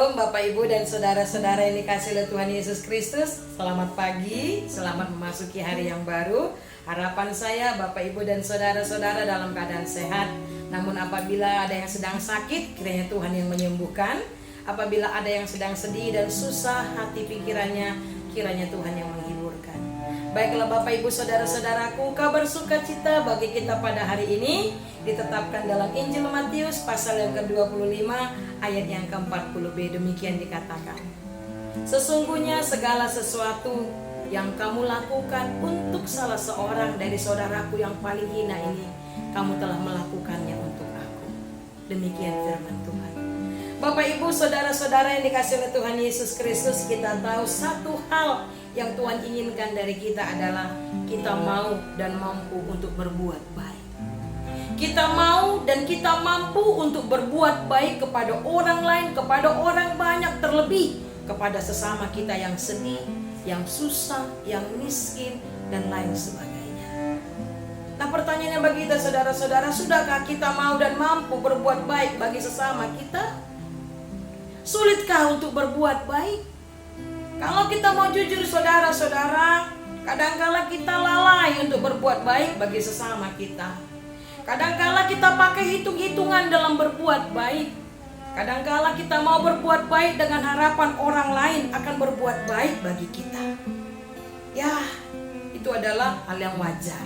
Shalom Bapak Ibu dan saudara-saudara yang dikasihi oleh Tuhan Yesus Kristus. Selamat pagi, selamat memasuki hari yang baru. Harapan saya Bapak Ibu dan saudara-saudara dalam keadaan sehat. Namun apabila ada yang sedang sakit, kiranya Tuhan yang menyembuhkan. Apabila ada yang sedang sedih dan susah hati pikirannya, kiranya Tuhan yang menghiburkan. Baiklah Bapak Ibu saudara-saudaraku, kabar sukacita bagi kita pada hari ini ditetapkan dalam Injil Matius pasal yang ke-25 ayat yang ke-40b. Demikian dikatakan, sesungguhnya segala sesuatu yang kamu lakukan untuk salah seorang dari saudaraku yang paling hina ini, kamu telah melakukannya untuk aku. Demikian firman Tuhan. Bapak Ibu saudara-saudara yang dikasihi oleh Tuhan Yesus Kristus, kita tahu satu hal yang Tuhan inginkan dari kita adalah kita mau dan mampu untuk berbuat baik. Kita mau dan kita mampu untuk berbuat baik kepada orang lain, kepada orang banyak, terlebih kepada sesama kita yang sedih, yang susah, yang miskin, dan lain sebagainya. Nah, pertanyaannya bagi kita saudara-saudara, sudahkah kita mau dan mampu berbuat baik bagi sesama kita? Sulitkah untuk berbuat baik? Kalau kita mau jujur saudara-saudara, kadangkala kita lalai untuk berbuat baik bagi sesama kita. Kadangkala kita pakai hitung-hitungan dalam berbuat baik. Kadangkala kita mau berbuat baik dengan harapan orang lain akan berbuat baik bagi kita. Ya, itu adalah hal yang wajar.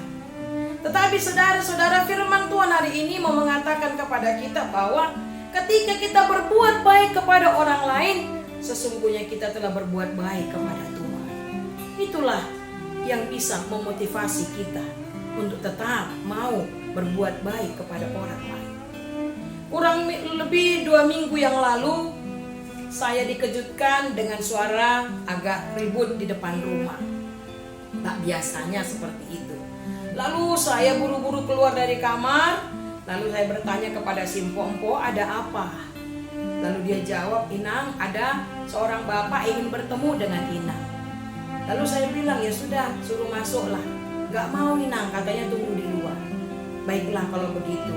Tetapi saudara-saudara, firman Tuhan hari ini mau mengatakan kepada kita bahwa ketika kita berbuat baik kepada orang lain, sesungguhnya kita telah berbuat baik kepada Tuhan. Itulah yang bisa memotivasi kita untuk tetap mau berbuat baik kepada orang lain. Kurang lebih 2 minggu yang lalu, saya dikejutkan dengan suara agak ribut di depan rumah. Tak biasanya seperti itu. Lalu saya buru-buru keluar dari kamar. Lalu saya bertanya kepada si Mpo, ada apa? Lalu dia jawab, Inang, ada seorang bapak ingin bertemu dengan Inang. Lalu saya bilang, ya sudah, suruh masuklah. Gak mau Inang, katanya tunggu di luar. Baiklah kalau begitu,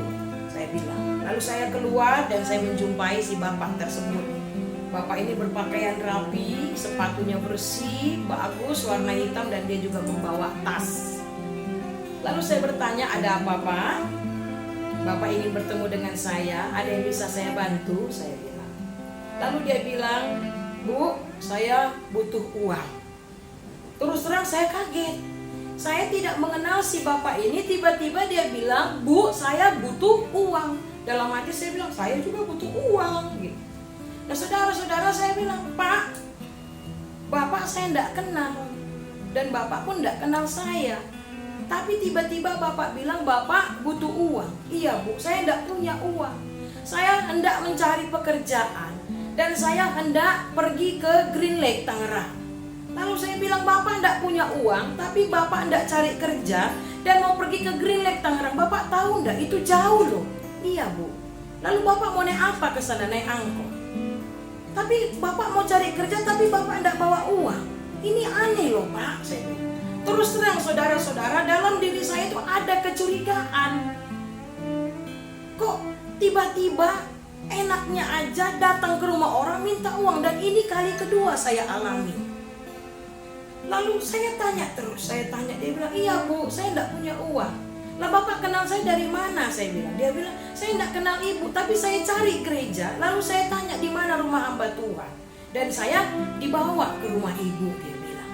saya bilang. Lalu saya keluar dan saya menjumpai si bapak tersebut. Bapak ini berpakaian rapi, sepatunya bersih, bagus, warna hitam, dan dia juga membawa tas. Lalu saya bertanya, ada apa Pak? Bapak ingin bertemu dengan saya, ada yang bisa saya bantu? Saya bilang. Lalu dia bilang, Bu, saya butuh uang. Terus terang saya kaget. Saya tidak mengenal si bapak ini, tiba-tiba dia bilang, Bu, saya butuh uang. Dalam hati saya bilang, saya juga butuh uang. Gitu. Nah saudara-saudara, saya bilang, Pak, bapak saya tidak kenal. Dan bapak pun tidak kenal saya. Tapi tiba-tiba bapak bilang, bapak butuh uang. Iya Bu, saya tidak punya uang. Saya hendak mencari pekerjaan. Dan saya hendak pergi ke Green Lake, Tangerang. Lalu saya bilang, bapak tidak punya uang, tapi bapak tidak cari kerja dan mau pergi ke Green Lake, Tangerang. Bapak tahu tidak, itu jauh loh. Iya Bu. Lalu bapak mau naik apa ke sana? Naik angkot. Tapi bapak mau cari kerja, tapi bapak tidak bawa uang. Ini aneh loh Pak, saya bilang. Terus terang saudara-saudara, dalam diri saya itu ada kecurigaan. Kok tiba-tiba enaknya aja datang ke rumah orang minta uang, dan ini kali kedua saya alami. Lalu saya tanya terus, dia bilang, iya Bu, saya tidak punya uang. Lah bapak kenal saya dari mana? Saya bilang. Dia bilang, saya tidak kenal ibu, tapi saya cari gereja. Lalu saya tanya di mana rumah hamba Tuhan, dan saya dibawa ke rumah ibu. Dia bilang,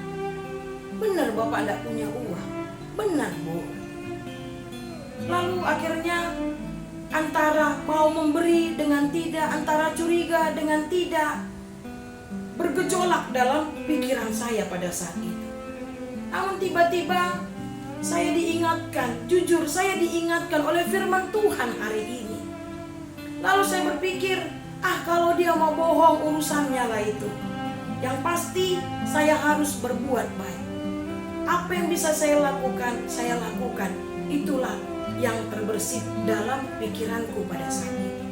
benar bapak tidak punya uang. Benar Bu. Lalu akhirnya antara mau memberi dengan tidak, antara curiga dengan tidak, bergejolak dalam pikiran saya pada saat itu. Namun tiba-tiba saya diingatkan, jujur saya diingatkan oleh firman Tuhan hari ini. Lalu saya berpikir, kalau dia mau bohong urusannya lah itu. Yang pasti saya harus berbuat baik. Apa yang bisa saya lakukan, saya lakukan. Itulah yang terbersit dalam pikiranku pada saat itu.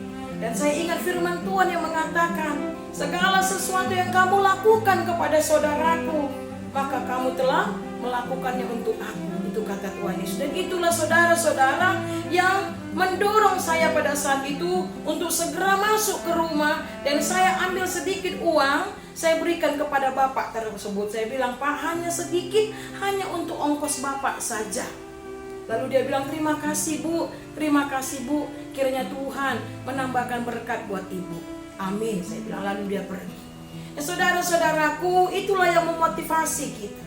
Dan saya ingat firman Tuhan yang mengatakan, segala sesuatu yang kamu lakukan kepada saudaraku, maka kamu telah melakukannya untuk aku. Itu kata Tuhan Yesus. Dan itulah saudara-saudara yang mendorong saya pada saat itu untuk segera masuk ke rumah, dan saya ambil sedikit uang, saya berikan kepada bapak tersebut. Saya bilang, Pak, hanya sedikit, hanya untuk ongkos bapak saja. Lalu dia bilang, terima kasih Bu, kiranya Tuhan menambahkan berkat buat ibu. Amin, saya bilang. Lalu dia pergi. Saudara-saudaraku, itulah yang memotivasi kita,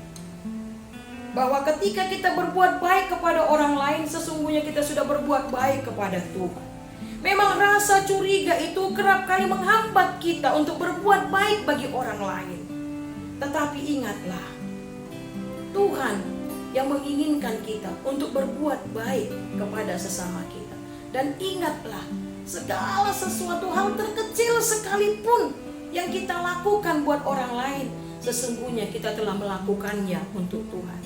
bahwa ketika kita berbuat baik kepada orang lain, sesungguhnya kita sudah berbuat baik kepada Tuhan. Memang rasa curiga itu kerap kali menghambat kita untuk berbuat baik bagi orang lain. Tetapi ingatlah, Tuhan yang menginginkan kita untuk berbuat baik kepada sesama kita. Dan ingatlah, segala sesuatu hal terkecil sekalipun yang kita lakukan buat orang lain, sesungguhnya kita telah melakukannya untuk Tuhan.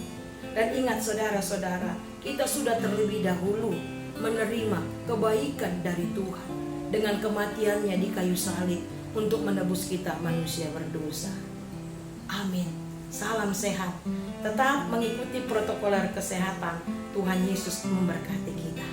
Dan ingat saudara-saudara, kita sudah terlebih dahulu menerima kebaikan dari Tuhan dengan kematiannya di kayu salib untuk menebus kita manusia berdosa. Amin. Salam sehat. Tetap mengikuti protokoler kesehatan. Tuhan Yesus memberkati kita.